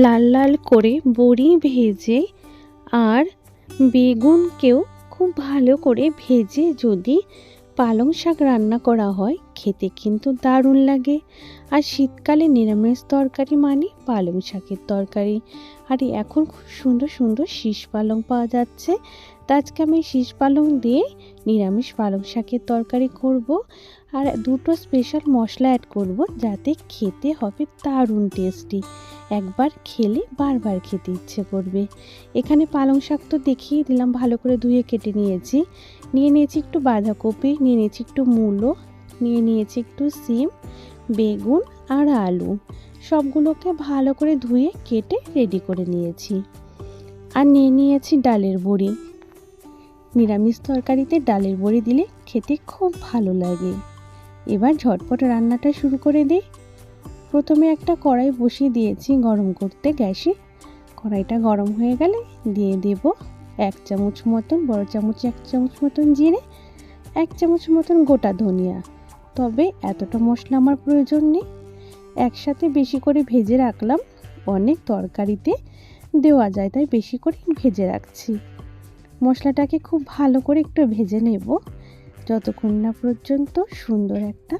লাল লাল করে বড়ি ভেজে আর বেগুনকেও খুব ভালো করে ভেজে যদি পালং শাক রান্না করা হয় খেতে কিন্তু দারুণ লাগে। আর শীতকালে নিরামিষ তরকারি মানে পালং শাকের তরকারি। আর এখন খুব সুন্দর সুন্দর শীষ পালং পাওয়া যাচ্ছে। তো আজকে আমি শীষ পালং দিয়ে নিরামিষ পালং শাকের তরকারি করব। আর দুটো স্পেশাল মশলা অ্যাড করব যাতে খেতে হবে দারুণ টেস্টি। একবার খেলে বারবার খেতে ইচ্ছে করবে। এখানে পালং শাক তো দেখিয়ে দিলাম, ভালো করে ধুয়ে কেটে নিয়েছি। নিয়েছি একটু বাঁধাকপি, নিয়েছি একটু মূলো, নিয়েছি একটু সিম, বেগুন আর আলু। সবগুলোকে ভালো করে ধুয়ে কেটে রেডি করে নিয়েছি। আর নিয়েছি ডালের বড়ি। নিরামিষ তরকারিতে ডালের বড়ি দিলে খেতে খুব ভালো লাগে। এবার ঝটপট রান্নাটা শুরু করে দিই। প্রথমে একটা কড়াই বসিয়ে দিয়েছি গরম করতে গ্যাসে। কড়াইটা গরম হয়ে গেলে দিয়ে দেব 1 চামচ মতন, বড় চামচ 1 চামচ মতন জিরে, 1 চামচ মতন গোটা ধনিয়া। তবে এতটা মশলা আমার প্রয়োজন নেই, একসাথে বেশি করে ভেজে রাখলাম। অনেক তরকারিতে দেওয়া যায়, তাই বেশি করে ভেজে রাখছি। মশলাটাকে খুব ভালো করে একটু ভেজে নেব যতক্ষণ না পর্যন্ত সুন্দর একটা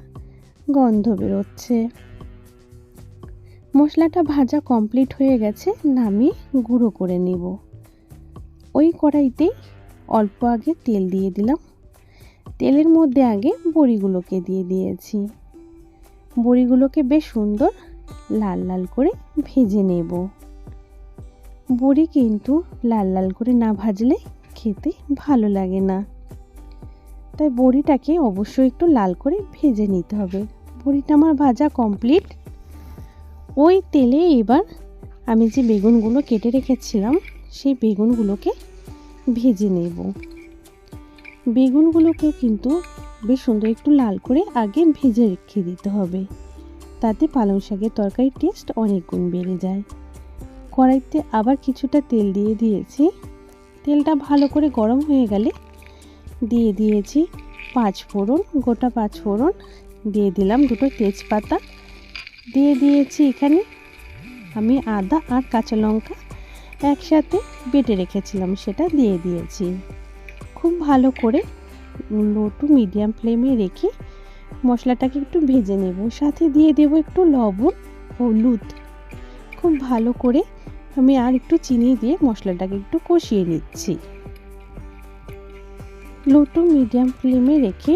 গন্ধ বেরোচ্ছে। মশলাটা ভাজা কমপ্লিট হয়ে গেছে, নামিয়ে গুঁড়ো করে নেব। ওই কড়াইতেই অল্প আগে তেল দিয়ে দিলাম। তেলের মধ্যে আগে বড়িগুলোকে দিয়ে দিয়েছি। বড়িগুলোকে বেশ সুন্দর লাল লাল করে ভেজে নেব। বড়ি কিন্তু লাল লাল করে না ভাজলে খেতে ভালো লাগে না, তাই বড়িটাকে অবশ্যই একটু লাল করে ভেজে নিতে হবে। বড়িটা আমার ভাজা কমপ্লিট। ওই তেলে এবার আমি যে বেগুনগুলো কেটে রেখেছিলাম সেই বেগুনগুলোকে ভেজে নেব। বেগুনগুলোকেও কিন্তু বেশ সুন্দর একটু লাল করে আগে ভেজে রেখে দিতে হবে, তাতে পালং শাকের তরকারির টেস্ট অনেক গুণ বেড়ে যায়। কড়াইতে আবার কিছুটা তেল দিয়ে দিয়েছি। তেলটা ভালো করে গরম হয়ে গেলে দিয়ে দিয়েছি 5 ফোড়ন, গোটা 5 ফোড়ন, দিয়ে দিলাম 2টো তেজপাতা, দিয়ে দিয়েছি এখানে আমি আদা আর কাঁচা লঙ্কা একসাথে বেটে রেখেছিলাম, সেটা দিয়ে দিয়েছি। খুব ভালো করে লো টু মিডিয়াম ফ্লেমে রেখে মশলাটাকে একটু ভেজে নেব। সাথে দিয়ে দেব একটু লবণ, হলুদ। খুব ভালো করে আমি আর একটু চিনি দিয়ে মশলাটাকে একটু কষিয়ে নিচ্ছি। লো টু মিডিয়াম ফ্লেমে রেখে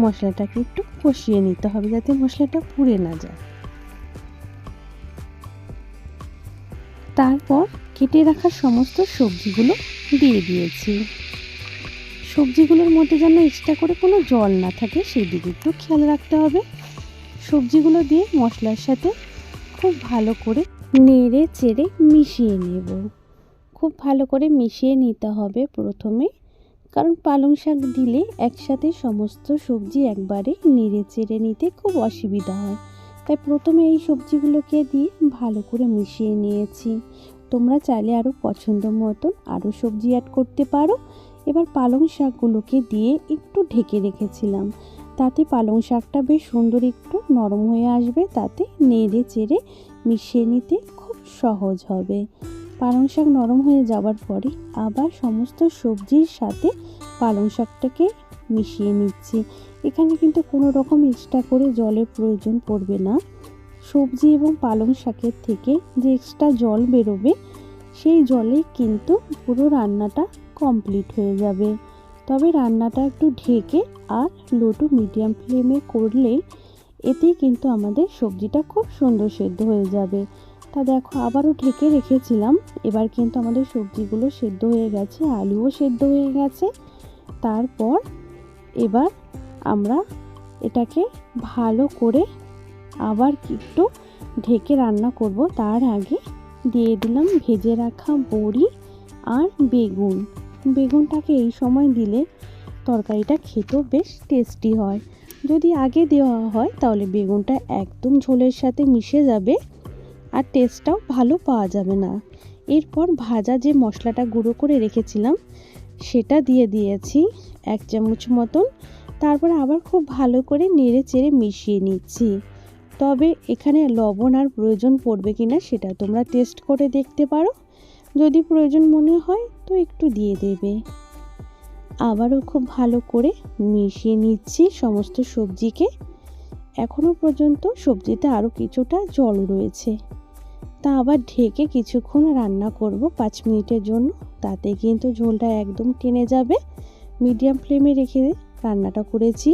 মশলাটাকে একটু কষিয়ে নিতে হবে যাতে মশলাটা পুড়ে না যায়। তারপর কেটে রাখা সমস্ত সবজিগুলো দিয়ে দিয়েছি। সবজিগুলোর মধ্যে যেন এক্সট্রা করে কোনো জল না থাকে সেই দিকে একটু খেয়াল রাখতে হবে। সবজিগুলো দিয়ে মশলার সাথে খুব ভালো করে নেড়ে চেড়ে মিশিয়ে নেব। খুব ভালো করে মিশিয়ে নিতে হবে প্রথমে, কারণ পালং শাক দিলে একসাথে সমস্ত সবজি একবারে নেড়ে চেড়ে নিতে খুব অসুবিধা হয়। তাই প্রথমে এই সবজিগুলোকে দিয়ে ভালো করে মিশিয়ে নিয়েছি। তোমরা চাইলে আরও পছন্দ মতন আরও সবজি অ্যাড করতে পারো। এবার পালং শাকগুলোকে দিয়ে একটু ঢেকে রেখেছিলাম, তাতে পালং শাকটা বেশ সুন্দর একটু নরম হয়ে আসবে, তাতে নেড়ে চেড়ে মিশিয়ে নিতে খুব সহজ হবে। পালং শাক নরম হয়ে যাওয়ার পরে আবার সমস্ত সবজির সাথে পালং শাকটাকে মিশিয়ে নিচ্ছি। এখানে কিন্তু কোনো রকম এক্সট্রা করে জলের প্রয়োজন পড়বে না। সবজি এবং পালং শাকের থেকে যে এক্সট্রা জল বেরোবে সেই জলে কিন্তু পুরো রান্নাটা কমপ্লিট হয়ে যাবে। তবে রান্নাটা একটু ঢেকে আর লো টু মিডিয়াম ফ্লেমে করলে এতেই কিন্তু আমাদের সবজিটা খুব সুন্দর সেদ্ধ হয়ে যাবে। তা দেখো আবারও ঢেকে রেখেছিলাম। এবার কিন্তু আমাদের সবজিগুলো সেদ্ধ হয়ে গেছে, আলুও সেদ্ধ হয়ে গেছে। তারপর এবার আমরা এটাকে ভালো করে আবার একটু ঢেকে রান্না করব। তার আগে দিয়ে দিলাম ভেজে রাখা বড়ি আর বেগুন। বেগুনটাকে এই সময় দিলে তরকারিটা খেতেও বেশ টেস্টি হয়। যদি আগে দেওয়া হয় তাহলে বেগুনটা একদম ঝোলের সাথে মিশে যাবে আর টেস্টটাও ভালো পাওয়া যাবে না। এরপর ভাজা যে মশলাটা গুঁড়ো করে রেখেছিলাম সেটা দিয়ে দিয়েছি 1 চামচ মতন। তারপর আবার খুব ভালো করে নেড়ে চেড়ে মিশিয়ে নিচ্ছি। তবে এখানে লবণ আর প্রয়োজন পড়বে কিনা সেটা তোমরা টেস্ট করে দেখতে পারো, যদি প্রয়োজন মনে হয় তো একটু দিয়ে দেবে। আবারও খুব ভালো করে মিশিয়ে নিচ্ছি সমস্ত সবজিকে। এখনও পর্যন্ত সবজিতে আরও কিছুটা জল রয়েছে, তা আবার ঢেকে কিছুক্ষণ রান্না করব 5 মিনিটের জন্য, তাতে কিন্তু ঝোলটা একদম টেনে যাবে। মিডিয়াম ফ্লেমে রেখে রান্নাটা করেছি,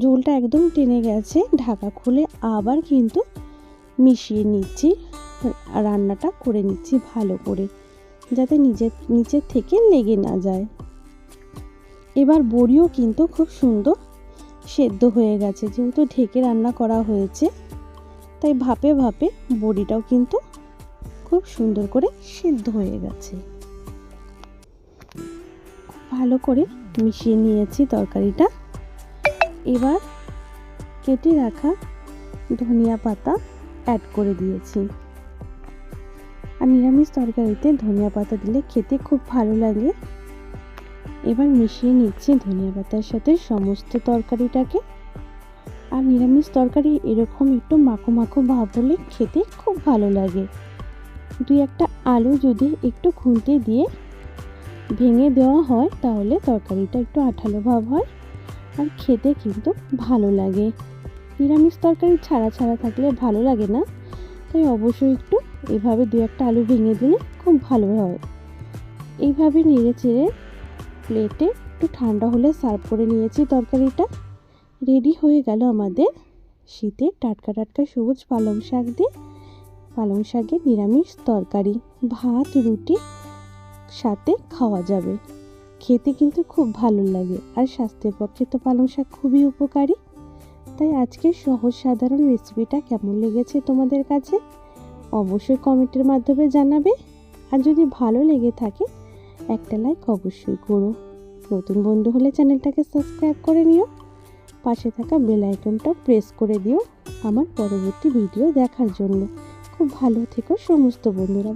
ঝোলটা একদম টেনে গেছে। ঢাকা খুলে আবার কিন্তু মিশিয়ে নিচ্ছি, রান্নাটা করে নিচ্ছি ভালো করে, যাতে নিচের থেকে লেগে না যায়। এবার বড়িও কিন্তু খুব সুন্দর সেদ্ধ হয়ে গেছে, যেহেতু ঢেকে রান্না করা হয়েছে তাই ভাপে ভাপে বড়িটাও কিন্তু খুব সুন্দর করে সেদ্ধ হয়ে গেছে। ভালো করে মিশিয়ে নিয়েছি তরকারিটা। এবার কেটে রাখা ধনিয়া পাতা অ্যাড করে দিয়েছি। আর নিরামিষ তরকারিতে ধনিয়া পাতা দিলে খেতে খুব ভালো লাগে। এবার মিশিয়ে নিচ্ছি ধনিয়া পাতার সাথে সমস্ত তরকারিটাকে। আর নিরামিষ তরকারি এরকম একটু মাখো মাখো ভাব হলে খেতে খুব ভালো লাগে। 2-1টা আলু যদি একটু খুন্তি দিয়ে ভেঙে দেওয়া হয় তাহলে তরকারিটা একটু আঠালো ভাব হয় আর খেতে কিন্তু ভালো লাগে। নিরামিষ তরকারি ছাড়া থাকলে ভালো লাগে না, তাই অবশ্যই একটু এভাবে 2-1টা আলু ভেঙে দিলে খুব ভালো হয়। এইভাবে নেড়ে চেড়ে প্লেটে একটু ঠান্ডা হলে সার্ভ করে নিয়েছি। তরকারিটা রেডি হয়ে গেল আমাদের শীতের টাটকা টাটকা সবুজ পালং শাক দিয়ে পালং শাকের নিরামিষ তরকারি। ভাত রুটি সাথে খাওয়া যাবে, খেতে কিন্তু খুব ভালো লাগে। আর স্বাস্থ্যের পক্ষে তো পালং শাক খুবই উপকারী। তাই আজকের সহজ সাধারণ রেসিপিটা কেমন লেগেছে তোমাদের কাছে অবশ্যই কমেন্টের মাধ্যমে জানাবে। আর যদি ভালো লেগে থাকে একটা লাইক অবশ্যই করো। নতুন বন্ধু হলে চ্যানেলটাকে সাবস্ক্রাইব করে নিও, পাশে থাকা বেল আইকনটা প্রেস করে দিও আমার পরবর্তী ভিডিও দেখার জন্য। খুব ভালো থেকো সমস্ত বন্ধুরা।